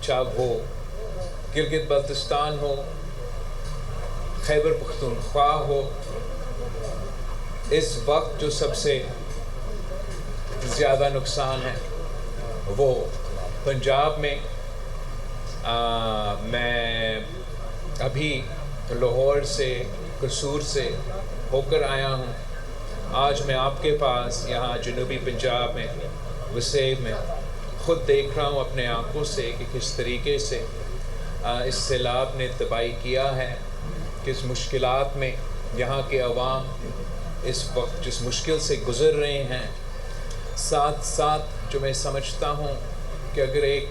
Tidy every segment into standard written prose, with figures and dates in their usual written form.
چاہے وہ گلگت بلتستان ہو، خیبر پختونخوا ہو، اس وقت جو سب سے زیادہ نقصان ہے وہ پنجاب میں۔ میں ابھی لاہور سے، قصور سے ہو کر آیا ہوں۔ آج میں آپ کے پاس یہاں جنوبی پنجاب میں وسیب میں خود دیکھ رہا ہوں اپنے آنکھوں سے کہ کس طریقے سے اس سیلاب نے تباہی کیا ہے، کس مشکلات میں یہاں کے عوام اس وقت جس مشکل سے گزر رہے ہیں۔ ساتھ ساتھ جو میں سمجھتا ہوں کہ اگر ایک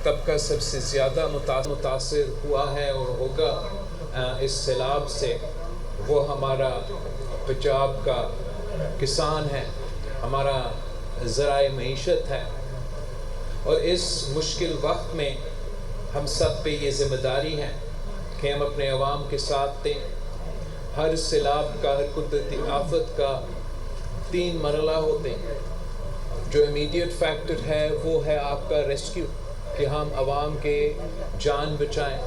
طبقہ سب سے زیادہ متاثر ہوا ہے اور ہوگا اس سیلاب سے، وہ ہمارا پنجاب کا کسان ہے، ہمارا ذرائع معیشت ہے۔ اور اس مشکل وقت میں ہم سب پہ یہ ذمہ داری ہے کہ ہم اپنے عوام کے ساتھ دیں۔ ہر سیلاب کا، ہر قدرتی آفت کا 3 مرحلہ ہوتے ہیں۔ جو امیڈیٹ فیکٹر ہے وہ ہے آپ کا ریسکیو، کہ ہم عوام کے جان بچائیں۔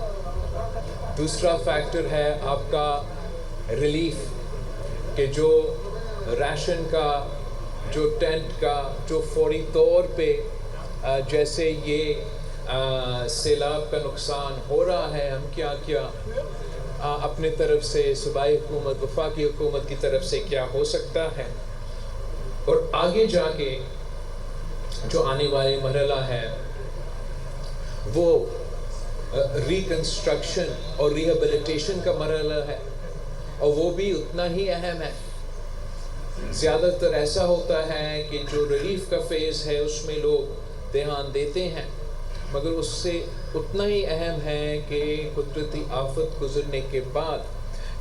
دوسرا فیکٹر ہے آپ کا ریلیف، کہ جو ریشن کا، جو ٹینٹ کا، جو فوری طور پہ جیسے یہ سیلاب کا نقصان ہو رہا ہے، ہم کیا اپنے طرف سے، صوبائی حکومت، وفاقی حکومت کی طرف سے کیا ہو سکتا ہے۔ اور آگے جا کے جو آنے والے مرحلہ ہے وہ ریکنسٹرکشن اور ریہیبلیٹیشن کا مرحلہ ہے، اور وہ بھی اتنا ہی اہم ہے۔ زیادہ تر ایسا ہوتا ہے کہ جو ریلیف کا فیز ہے اس میں لوگ دھیان دیتے ہیں، مگر اس سے اتنا ہی اہم ہے کہ قدرتی آفت گزرنے کے بعد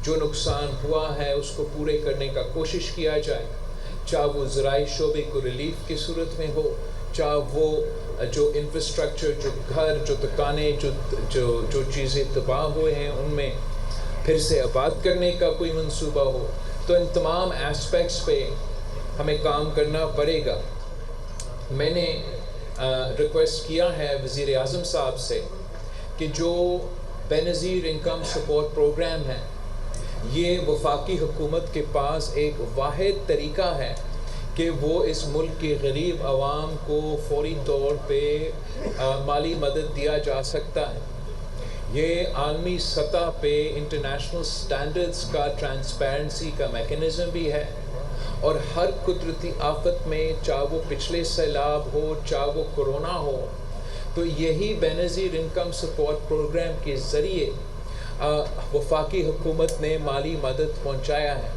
جو نقصان ہوا ہے اس کو پورے کرنے کا کوشش کیا جائے، چاہے وہ زرعی شعبے کو ریلیف کی صورت میں ہو، چاہے وہ جو انفراسٹرکچر، جو گھر، جو دکانیں، جو چیزیں تباہ ہوئے ہیں ان میں پھر سے آباد کرنے کا کوئی منصوبہ ہو۔ تو ان تمام ایسپیکٹس پہ ہمیں کام کرنا پڑے گا۔ میں نے ریکویسٹ کیا ہے وزیر اعظم صاحب سے کہ جو بے نظیر انکم سپورٹ پروگرام ہے، یہ وفاقی حکومت کے پاس ایک واحد طریقہ ہے کہ وہ اس ملک کے غریب عوام کو فوری طور پہ مالی مدد دیا جا سکتا ہے۔ یہ عالمی سطح پہ انٹرنیشنل سٹینڈرڈز کا ٹرانسپیرنسی کا میکنزم بھی ہے، اور ہر قدرتی آفت میں، چاہے وہ پچھلے سیلاب ہو، چاہے وہ کورونا ہو، تو یہی بے نظیر انکم سپورٹ پروگرام کے ذریعے وفاقی حکومت نے مالی مدد پہنچایا ہے۔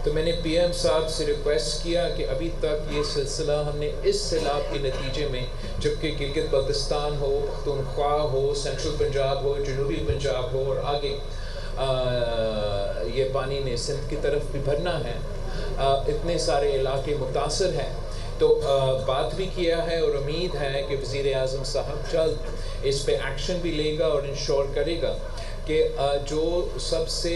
تو میں نے پی ایم صاحب سے ریکویسٹ کیا کہ ابھی تک یہ سلسلہ ہم نے اس سیلاب کے نتیجے میں، جبکہ گلگت بلتستان ہو، پختونخوا ہو، سینٹرل پنجاب ہو، جنوبی پنجاب ہو، اور آگے یہ پانی نے سندھ کی طرف بھی بھرنا ہے، اتنے سارے علاقے متاثر ہیں۔ تو بات بھی کیا ہے اور امید ہے کہ وزیر اعظم صاحب جلد اس پہ ایکشن بھی لے گا اور انشور کرے گا کہ جو سب سے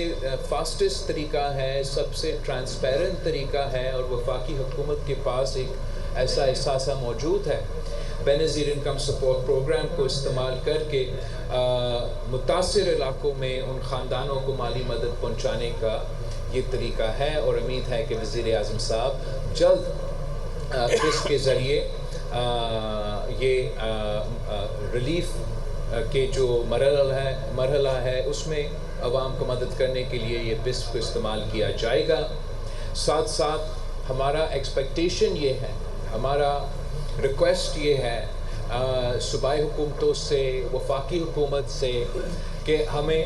فاسٹسٹ طریقہ ہے، سب سے ٹرانسپیرنٹ طریقہ ہے، اور وفاقی حکومت کے پاس ایک ایسا احساسہ موجود ہے، بے نظیر انکم سپورٹ پروگرام کو استعمال کر کے متاثر علاقوں میں ان خاندانوں کو مالی مدد پہنچانے کا یہ طریقہ ہے۔ اور امید ہے کہ وزیر اعظم صاحب جلد اس کے ذریعے یہ ریلیف کے جو مرحلہ ہے اس میں عوام کو مدد کرنے کے لیے یہ بسپ کو استعمال کیا جائے گا۔ ساتھ ساتھ ہمارا ایکسپیکٹیشن یہ ہے، ہمارا ریکویسٹ یہ ہے صوبائی حکومتوں سے، وفاقی حکومت سے، کہ ہمیں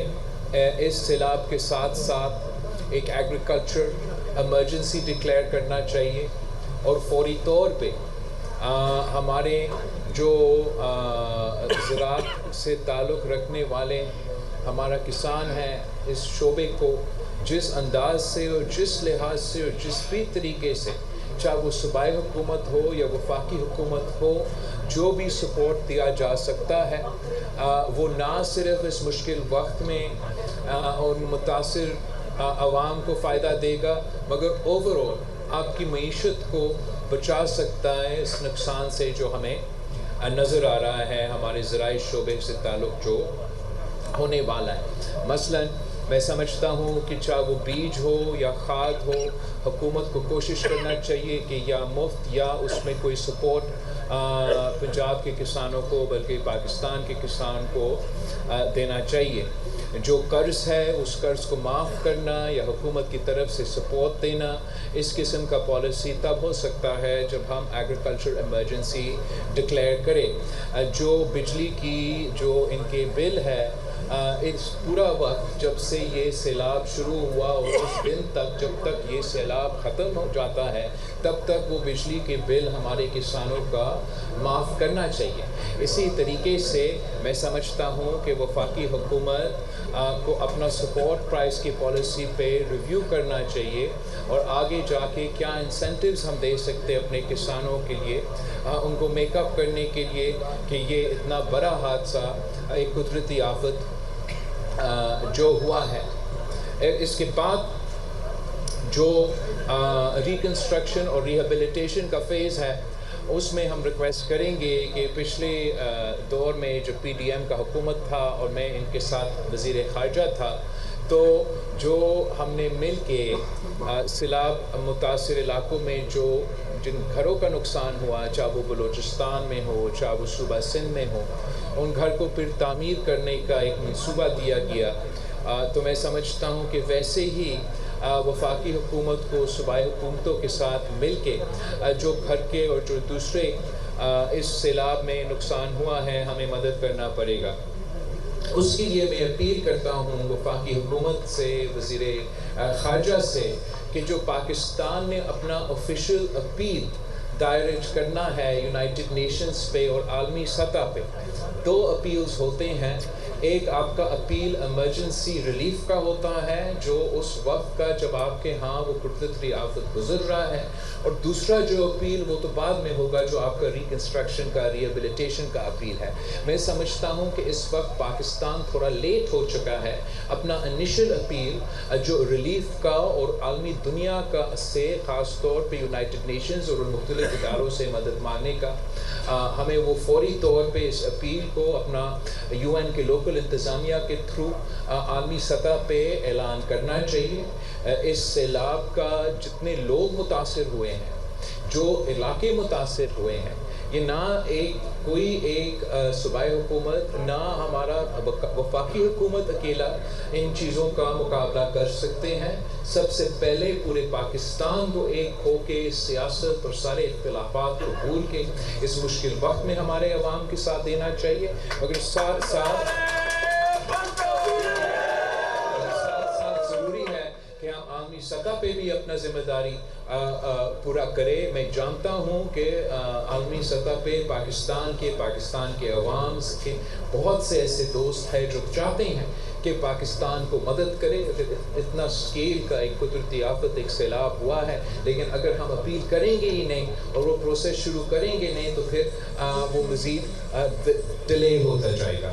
اس سیلاب کے ساتھ ساتھ ایک ایگریکلچر ایمرجنسی ڈکلیئر کرنا چاہیے، اور فوری طور پہ ہمارے جو زراعت سے تعلق رکھنے والے ہمارا کسان ہے، اس شعبے کو جس انداز سے اور جس لحاظ سے اور جس بھی طریقے سے، چاہے وہ صوبائی حکومت ہو یا وفاقی حکومت ہو، جو بھی سپورٹ دیا جا سکتا ہے وہ نہ صرف اس مشکل وقت میں ان متاثر عوام کو فائدہ دے گا، مگر اوورآل آپ کی معیشت کو بچا سکتا ہے اس نقصان سے جو ہمیں نظر آ رہا ہے ہمارے زرعی شعبے سے تعلق جو ہونے والا ہے. مثلاً میں سمجھتا ہوں کہ چاہے وہ بیج ہو یا کھاد ہو، حکومت کو کوشش کرنا چاہیے کہ یا مفت یا اس میں کوئی سپورٹ پنجاب کے کسانوں کو بلکہ پاکستان کے کسان کو دینا چاہیے. جو قرض ہے اس قرض کو معاف کرنا یا حکومت کی طرف سے سپورٹ دینا، اس قسم کا پالیسی تب ہو سکتا ہے جب ہم ایگریکلچر ایمرجنسی ڈکلیئر کریں. جو بجلی کی جو ان کے بل ہے، اس پورا وقت جب سے یہ سیلاب شروع ہوا اور اس دن تک جب تک یہ سیلاب ختم ہو جاتا ہے تب تک وہ بجلی کے بل ہمارے کسانوں کا معاف کرنا چاہیے. اسی طریقے سے میں سمجھتا ہوں کہ وفاقی حکومت کو اپنا سپورٹ پرائس کی پالیسی پہ ریویو کرنا چاہیے اور آگے جا کے کیا انسینٹیوز ہم دے سکتے ہیں اپنے کسانوں کے لیے، ان کو میک اپ کرنے کے لیے کہ یہ اتنا بڑا حادثہ، ایک قدرتی آفت جو ہوا ہے. اس کے بعد جو ریکنسٹرکشن اور ریہیبلیٹیشن کا فیز ہے اس میں ہم ریکویسٹ کریں گے کہ پچھلے دور میں جو پی ڈی ایم کا حکومت تھا اور میں ان کے ساتھ وزیر خارجہ تھا، تو جو ہم نے مل کے سیلاب متاثر علاقوں میں جن گھروں کا نقصان ہوا، چاہے وہ بلوچستان میں ہو چاہے وہ صوبہ سندھ میں ہو، ان گھر کو پھر تعمیر کرنے کا ایک منصوبہ دیا گیا. تو میں سمجھتا ہوں کہ ویسے ہی وفاقی حکومت کو صوبائی حکومتوں کے ساتھ مل کے جو گھر کے اور جو دوسرے اس سیلاب میں نقصان ہوا ہے ہمیں مدد کرنا پڑے گا. اس کے لیے میں اپیل کرتا ہوں وفاقی حکومت سے، وزیر خارجہ سے، کہ جو پاکستان نے اپنا آفیشیل اپیل دائر کرنا ہے یونائٹڈ نیشنز پہ اور عالمی سطح پہ، 2 اپیلز ہوتے ہیں. ایک آپ کا اپیل ایمرجنسی ریلیف کا ہوتا ہے جو اس وقت کا جب آپ کے ہاں وہ قدرتی آفت گزر رہا ہے، اور دوسرا جو اپیل وہ تو بعد میں ہوگا جو آپ کا ریکنسٹرکشن کا، ریہیبلیٹیشن کا اپیل ہے. میں سمجھتا ہوں کہ اس وقت پاکستان تھوڑا لیٹ ہو چکا ہے اپنا انیشل اپیل جو ریلیف کا اور عالمی دنیا کا سے خاص طور پہ یونائٹڈ نیشنز اور مختلف اداروں سے مدد مانگنے کا. ہمیں وہ فوری طور پہ اس اپیل کو اپنا یو این کے لوکل انتظامیہ کے تھرو عالمی سطح پہ اعلان کرنا چاہیے. اس سیلاب کا جتنے لوگ متاثر ہوئے ہیں، جو علاقے متاثر ہوئے ہیں، یہ نہ کوئی ایک صوبائی حکومت نہ ہمارا وفاقی حکومت اکیلا ان چیزوں کا مقابلہ کر سکتے ہیں. سب سے پہلے پورے پاکستان کو ایک ہو کے سیاست اور سارے اختلافات کو بھول کے اس مشکل وقت میں ہمارے عوام کے ساتھ دینا چاہیے، مگر ساتھ ضروری ہے کہ ہم عالمی سطح پہ بھی اپنا ذمہ داری پورا کرے. میں جانتا ہوں کہ عالمی سطح پہ پاکستان کے عوام کے بہت سے ایسے دوست ہیں جو چاہتے ہیں کہ پاکستان کو مدد کرے. اتنا سکیل کا ایک قدرتی آفت، ایک سیلاب ہوا ہے، لیکن اگر ہم اپیل کریں گے ہی نہیں اور وہ پروسیس شروع کریں گے نہیں تو پھر وہ مزید ڈیلے ہوتا جائے گا.